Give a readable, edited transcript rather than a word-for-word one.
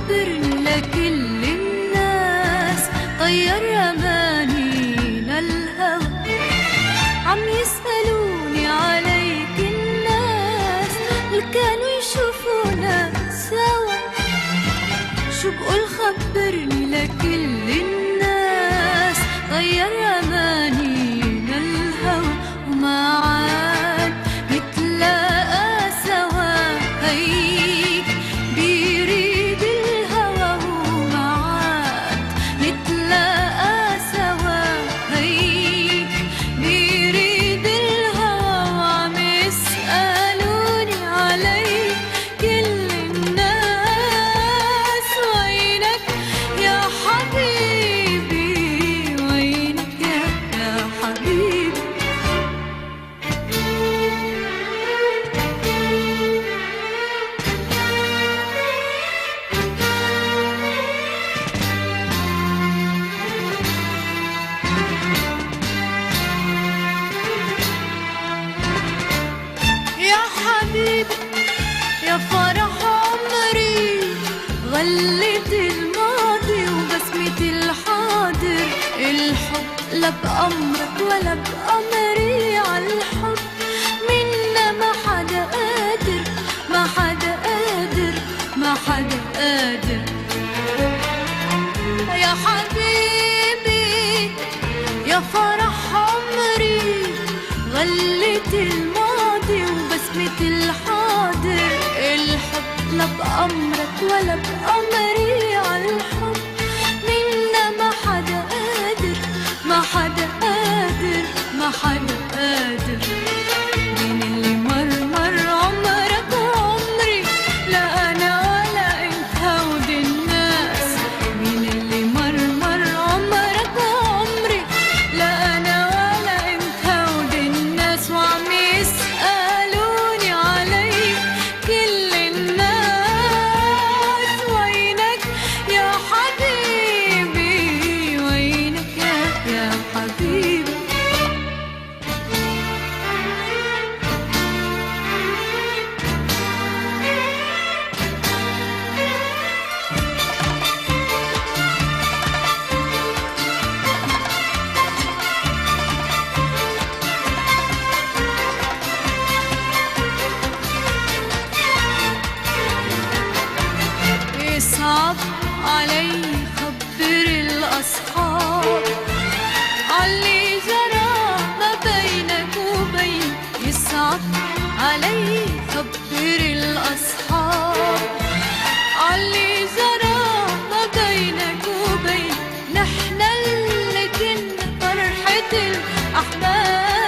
خبرني لكل الناس طير أمانينا الهوى. عم يسألوني عليك الناس اللي كانوا يشوفونا سوا. شو بقول خبرني لكل الناس طير أمانينا الهوى وما عاد نتلاقى سوا. هيك بيريد الهوى وما عاد نتلاقى سوا. هيك بيريد الهوى وعم يسألوني عليك كل الناس. وينك يا حبيبي وينك يا حبيبي. يا حبيبي يا فرح عمري، غلت الماضي وبسمة الحاضر. الحب لا بأمرك ولا بأمري، عالحب منا ما حدا قادر، ما حدا قادر، ما حدا قادر. يا حبيبي يا فرح عمري، غلت الماضي وبسمة الحاضر. الحب لا بأمرك ولا بأمري، عالحب منا ما حدا قادر، ما حدا قادر، ما حدا قادر. مين اللي مر عمرك وعمري، لا أنا ولا أنت هودي الناس. مين اللي مر عمرك وعمري، لا أنا ولا أنت هودي الناس. وعم يسألوني عليك كل الناس. وينك يا حبيبي وينك يا حبيبي. يصعب علي خبر الأصحاب علي جرى ما بينك وبين. يصعب علي خبر الأصحاب علي جرى ما بينك وبين. نحن اللي كنا فرحة الأحباب.